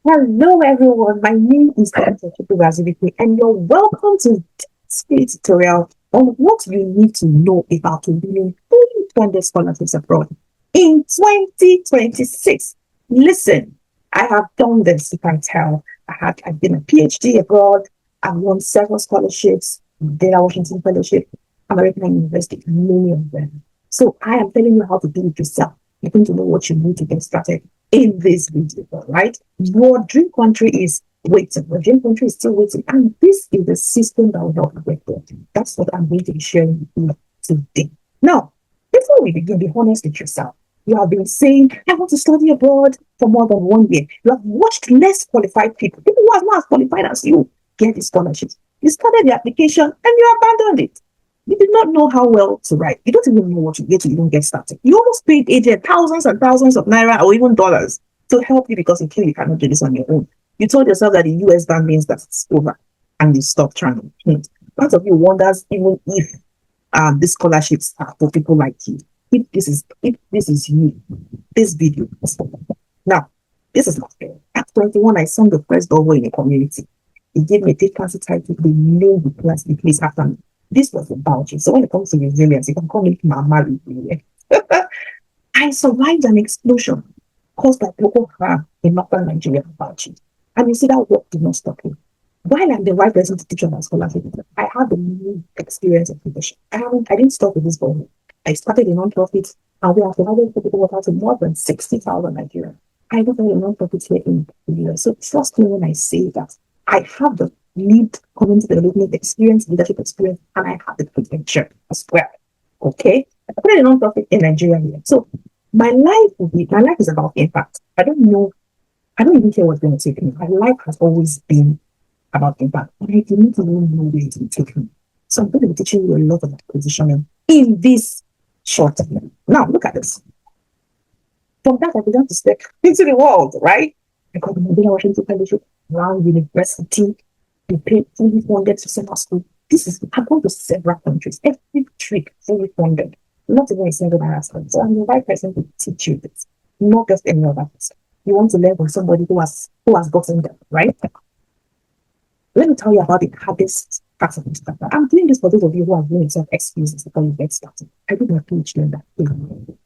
Hello, everyone. My name is Dr. Supervisors, and you're welcome to this tutorial on what you need to know about winning fully funded scholarships abroad in 2026. Listen, I have done this, you can tell. I've been a PhD abroad. I've won several scholarships, Data Washington Fellowship, American University, many of them. So I am telling you how to do it yourself. You're going to know what you need to get started in this video, right? Your dream country is waiting. Your dream country is still waiting. And this is the system that will help you get there. That's what I'm going to be sharing with you today. Now, before we begin, be honest with yourself. You have been saying, I want to study abroad for more than 1 year. You have watched less qualified people who are not as qualified as you get the scholarships. You started the application and you abandoned it. You did not know how well to write. You don't even know what to get to even get started. You almost paid agent thousands and thousands of naira or even dollars to help you because you feel you cannot do this on your own. You told yourself that the US ban means that it's over and you stopped trying. Part of you wonders even if these scholarships are for people like you. If this is you, this video is for you. Now, this is not fair. At 21, I sung the first double in a community. It gave me a fancy title, the name the place after me. This was about you. So when it comes to resilience, you can call me Mama Resilience. I survived an explosion caused by Boko Haram in northern Nigeria about you. And you see that work did not stop you. While I'm the right person to teach on that scholarship, I had the new experience of leadership. I didn't stop with this goal. I started a non-profit and we have provided people water to more than 60,000 Nigerians. I work in a non-profit here in the US. So trust me when I say that I have the lead community development experience, leadership experience, and I have the potential as well. Okay? I put a non-profit in Nigeria here. So my life is about impact. I don't even care what's going to take me. My life has always been about impact. And I do not even know where it will take me. So I'm going to be teaching you a lot of positioning in this short time. Now look at this. From that I began to step into the world, right? I got the Data Washington Fellowship around university. We paid fully funded to summer school. I've gone to several countries. Every trip fully funded. Not even a single harassment. So I'm the right person to teach you this. Not just any other person. You want to learn from somebody who has gotten them, right? Let me tell you about the hardest part of this. I'm doing this for those of you who have made yourself excuses before you get started. I did my PhD in that thing.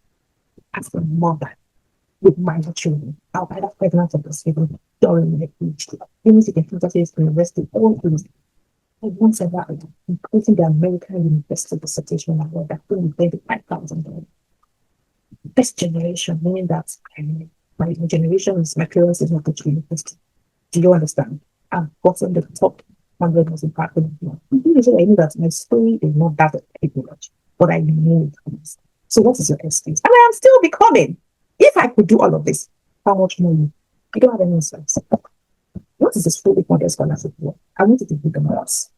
As a mother with minor children, I'll either pregnant or breastfeeding during my PhD. Music and computer university, all things. I once ever including the American University dissertation award that only paid $5,000. Best generation, meaning that my generation is my parents is not going to university. Do you understand? I've gotten the top 100 most impactful people. I knew that my story is not that of privilege, but I know it. So what is your excuse? And I am still becoming. If I could do all of this, how much more you don't have any insights. What is this fully funded scholarship for? I want you to do the maths.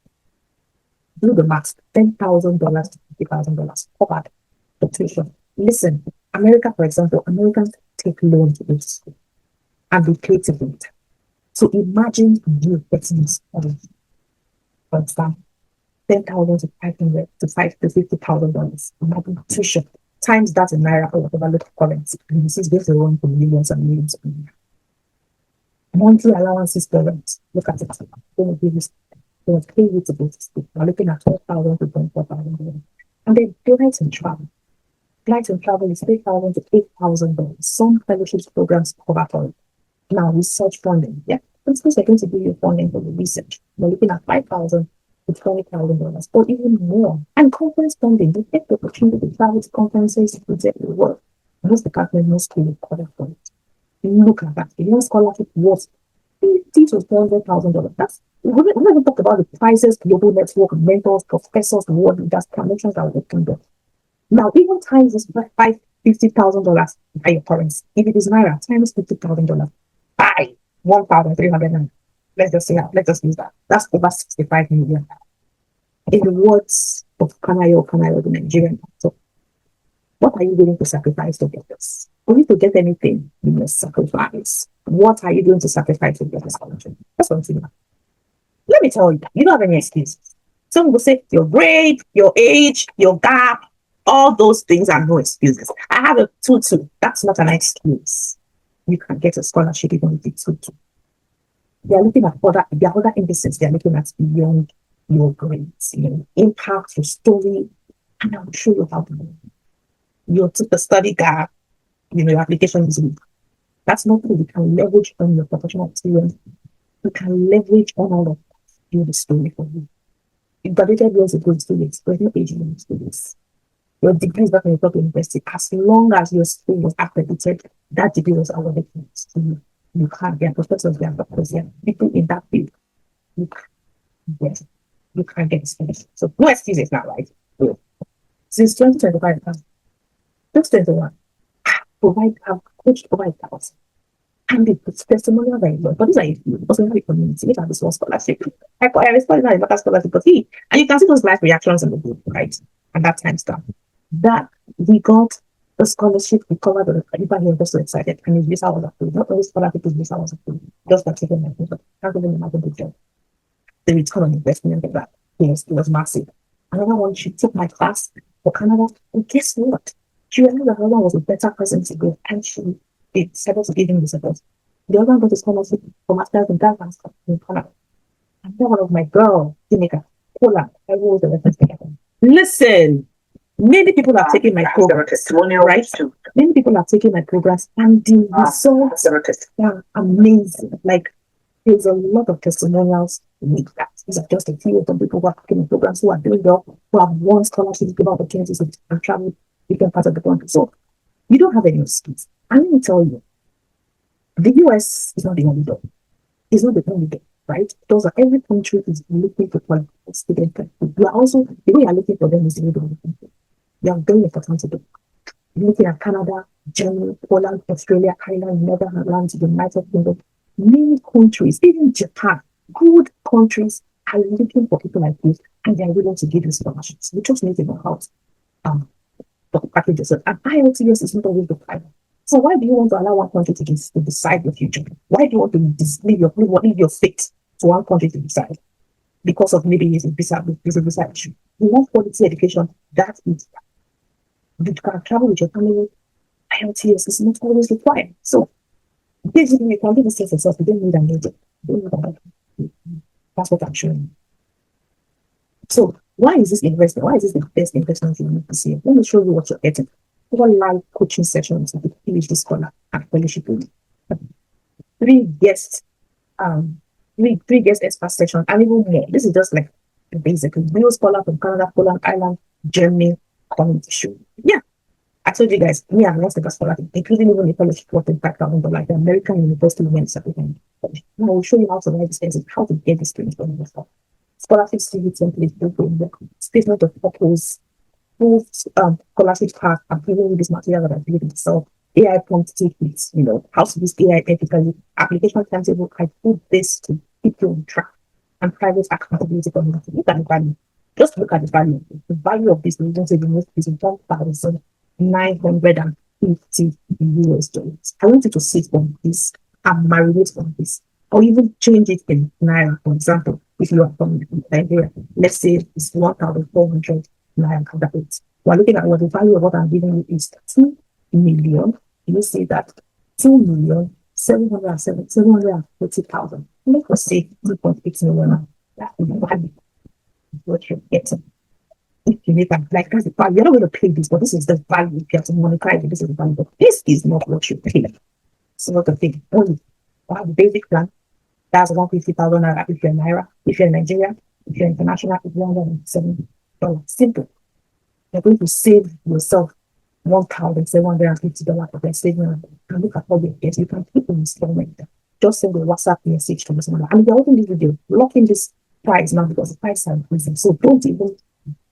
Do the maths. $10,000 to $50,000 covered for tuition. Listen, America, for example, Americans take loans to go to school and they pay to it. So imagine you getting this scholarship. For example, 10,000 to 500 to $50,000. Imagine tuition times that in naira or whatever local currency. And this is going to run for millions and millions of naira. Monthly allowances per rent. Look at it. They will give you, they will pay you to go to school. We're looking at 12,000 to 24,000. And then flights and travel. Flights and travel is $3,000 to $8,000. Some fellowships programs cover for it. Now, research funding. Yeah, of course, they're going to give you funding for the research. We're looking at $5,000 to $20,000 or even more. And conference funding. You get the opportunity to travel to conferences to present your work. Most departments, most schools cover for it. Look at that. The young scholarship was $50,000 to $100,000. We haven't even talked about the prices, global network, mentors, professors, world leaders, connections that we can do. Now, even times is $50,000 by your currency. If it is naira, times $50,000 by 1,300. Let's just use that. That's over 65 million. In the words of Kanayo, the Nigerian actor, what are you willing to sacrifice to get this? For you to get anything, you must sacrifice. What are you going to sacrifice to get this scholarship? That's what I'm saying. Let me tell you, you don't have any excuses. Some will say your grade, your age, your gap, all those things are no excuses. I have a tutu. That's not an excuse. You can get a scholarship even with a tutu. They are looking at there are other indices they are looking at beyond your grades, impact, your story, and I'll show you how to do it. You took the study gap, your application is weak. That's not true. You can leverage on your professional experience. You can leverage on all of that. Do the story for you. You graduated years ago, students, there's no age limit students. Your degree is back in the top university. As long as your school was accredited, that degree was awarded to you. You can't get professors, there, doctors, there, people in that field. You can't get, you can't get expensive. So no excuses now, right? So, since 2025, 2021, have coached over 1,000. And the testimonial very well. But these are also in the community. These are the small scholarship. I responded to the scholarship, but and you can see those live reactions in the group, right? And that time stuff. That we got the scholarship, we covered the everybody was so excited, and his visa was approved. Not only scholarship, his visa was approved. Just by taking my visa. Can't even imagine the job. The return on investment of that it was massive. Another one, she took my class for Canada, and guess what? She realized that another one was a better person to go, and she decided to give him the support. The other one got a scholarship for Masters in Dance in Canada. And then one of my girl, Jamaica, Poland, I was the reference together. Listen, many people have taken my program, right? Many people have taken my programs, and the results are amazing. Like, there's a lot of testimonials with that. These are just a few of the people who are taking programs, who are doing well, who have won scholarships, given opportunities and travel different parts of the country. So you don't have any excuse. And let me tell you, the US is not the only door. It's not the only door, right? Those are every country is looking for qualified students. You are also the way you're looking for them is the way they're looking for. You are very important to do. You're looking at Canada, Germany, Poland, Australia, Ireland, Netherlands, United Kingdom, many countries, even Japan, good countries are looking for people like this, and they are willing to give you scholarships. You just need to know how to package yourself. And IELTS is not always the final. So why do you want to allow one country to decide your future? Why do you want to leave your fate to one country to decide? Because of maybe it's a visa issue. You want quality education, that is, you can travel with your family. IELTS is not always required. So basically, you can do this test yourself. You don't need an agent. That's what I'm showing you. So why is this investment? Why is this the best investment you need to see? Let me show you what you're getting. One live coaching sessions with the PhD scholar and fellowship. Three guest expert sessions, and even more. This is just like basically real scholar from Canada, Poland, Ireland, Germany, coming to show. Yeah. I told you guys, me and most of the scholar, including even the fellowship worth $5,000, like the American University Women's Certificate. Now I will show you how to write this things, how to get this things from the stuff. Scholarship CV template, statement of purpose, full scholarship path, and even this material that I built. So AI prompt techniques, how to use AI ethically, application timetable. I put this to keep you on track, and private accountability for me. Look at the value. Just look at the value. The value of this region saving is $1,950. I want you to sit on this and marinate on this, or even change it in Naira, for example. If you are from Nigeria, let's say it's 1,400 Naira. We're looking at what the value of what I'm giving you is 2 million. You see that 2,740,000. Let us say 2.8 million. That's the value of what you're getting. If you make that, like, that's the value. You're not going to pay this, but this is the value. If you have to monetize it, this is the value. But this is not what you pay. It's not the thing. Only the basic plan. That's 150,000 Naira if you're in Naira. If you're in Nigeria, if you're international, it's $107. Simple. You're going to save yourself $1,750 for their saving. And look at all your debts. You can keep an installment. Just send a WhatsApp message to this number. And if you're watching this video, lock in this price now because the price is increasing. So don't even,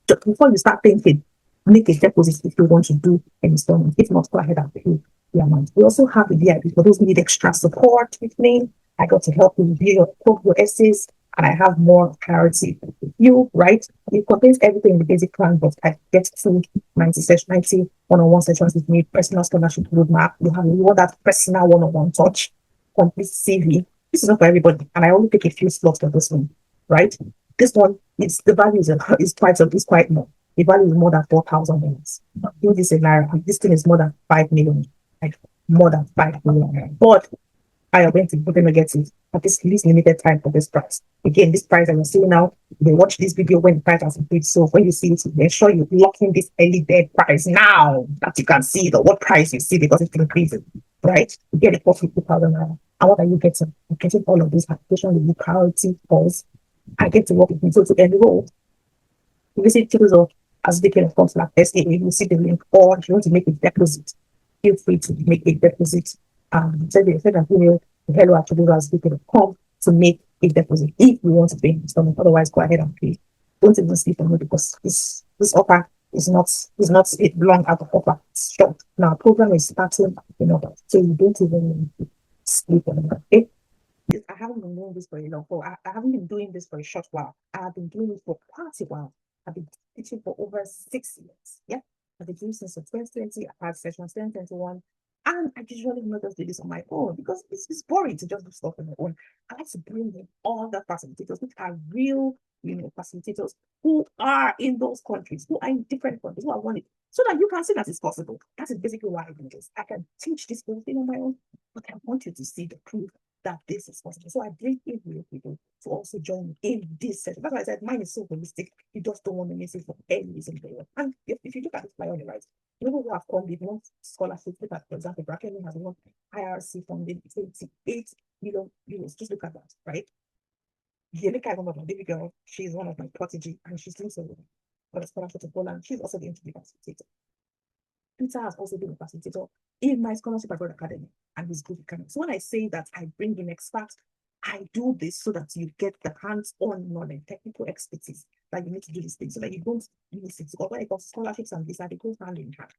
before you start thinking, make a deposit if you want to do an installment. If not, go ahead and pay the amount. We also have the VIP for those who need extra support with me. I got to help you review your essays, and I have more clarity with you, right? It contains everything in the basic plan, but I get through 90 one-on-one sessions with me, personal scholarship roadmap. You have that personal one-on-one touch, complete CV. This is not for everybody, and I only pick a few slots for this one, right? This one, the value is quite more. The value is more than $4,000. Do this in Naira, this thing is more than 5 million, like more than 5 million. But I are going to get it at this limited time for this price. Again, this price that you're seeing now, they watch this video when the price has increased. So when you see it, make sure you lock in this early bird price now that you can see the what price you see because it's increasing, right? You get it for 50,000 naira. And what are you getting? You're getting all of these application with priority calls. I get to work with you. So to enroll, you visit tools of as they can of course like SAA, you see the link, or if you want to make a deposit, feel free to make a deposit. Send an email to hello@tools.com to make a deposit if you want to pay installment. Otherwise, go ahead and pay. Don't even sleep on it because this offer is not a long out of offer. It's short. Now program is starting so you don't even need to sleep on it. Okay? I haven't been doing this for a long while. I haven't been doing this for a short while. I've been doing it for quite a while. I've been teaching for over 6 years. Yeah. I've been doing since 2020. I've had sessions 2021. And I usually not just do this on my own because it's boring to just do stuff on my own. I like to bring in all the facilitators, which are real, facilitators who are in those countries, who are in different countries, who are wanting, so that you can see that it's possible. That is basically why I do this. I can teach this whole thing on my own, but I want you to see the proof that this is possible. So I bring in real people to also join in this session. That's why I said mine is so holistic. You just don't want to miss it for any reason. And if you look at this flyer on the right, people who have come with one scholarship, look at, for example, Brackeny has won IRC funding 28 million euros. Just look at that, right? Yelika is one of my baby girl. She's one of my protege, and she's doing so well for the scholarship to Poland. She's also going to be facilitator. Peter has also been a facilitator in my scholarship abroad academy, and he's good at. So when I say that I bring in experts, I do this so that you get the hands-on knowledge, technical expertise that you need to do these things, so that you don't miss it. Because when it comes to scholarships and visa, they go hand in hand.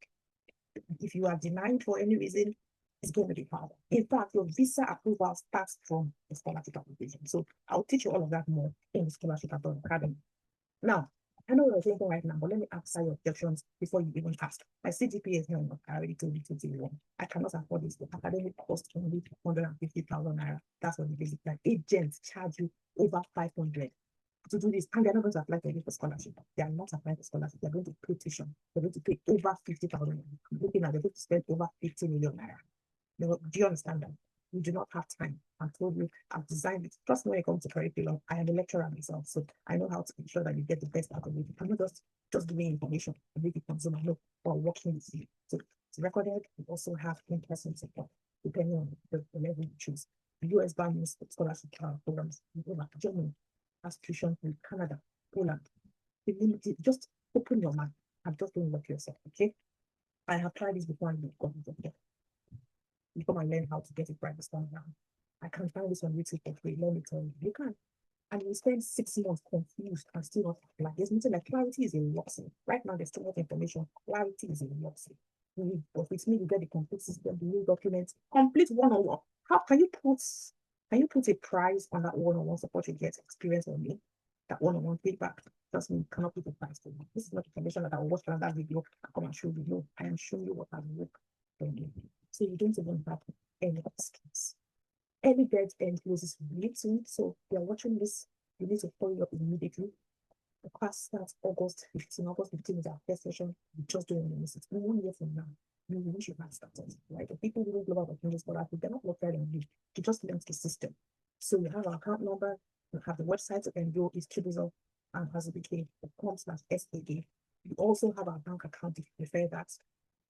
If you are denied for any reason, it's going to be harder. In fact, your visa approval starts from the scholarship application. So I'll teach you all of that more in the scholarship abroad academy. Now, I know what you're thinking right now, but let me answer your objections before you even ask. My CGPA is not enough. I already told you 21. I cannot afford this. The academic cost only 150,000 naira. That's what the basic like. Agents charge you over 500 to do this, and they're not going to apply for you for scholarship. They are not applying for scholarship. They're going to pay tuition. They're going to pay over 50,000. Looking at they're going to spend over 50 million naira. Do you understand that? You do not have time. I told you, I've designed it. Trust me, when it comes to curriculum, I am a lecturer myself, so I know how to ensure that you get the best out of it. I'm not just giving information and make it consume. I know while working with you. So it's recorded. We also have in-person support, depending on the level you choose. The US bound scholarship programs in Germany, has tuition in Canada, Poland. Just open your mind and just don't work yourself, okay? I have tried this before and you've got it. Before I learn how to get it right this time around. I can find this on YouTube for free. Let me tell you, you can. And you spend 6 months confused and still not apply. There's nothing like clarity is a luxury. Right now, there's too much information. Clarity is a luxury. But with me, you get the complete system, the new documents, complete one-on-one. How can you put a price on that one-on-one support you get experience on me? That one-on-one feedback. Trust me, you cannot put a price to me. This is not information that I will watch from that video and come and show you. No, I am showing you what I've worked for you. So you don't even have any skills. Early bird end closes really soon. So if you're watching this, you need to follow up immediately. The class starts August 15. August 15 is our first session. We just doing it. 1 year from now, you wish you had started. Right? The people who don't global opportunity scholarship, they're not looked at on you. You just learn the system. So you have our account number, you have the website to enroll is Tribuzel and has a became.com/SAA. You also have our bank account if you prefer that.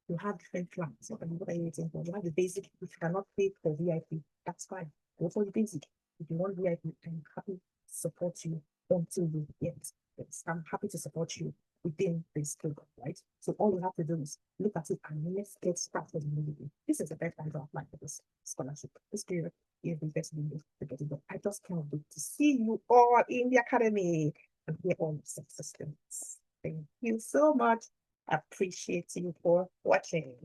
You have different plans. What are you waiting for? You have the basic. If you cannot pay for VIP, that's fine. Go for the basic. If you want VIP, I'm happy to support you until you get this. I'm happy to support you within this program, right? So all you have to do is look at it and let's get started immediately. This is the best time to apply for this scholarship. This period is the best window to get it done. I just can't wait to see you all in the academy and hear all the success stories. Thank you so much. Appreciate you for watching.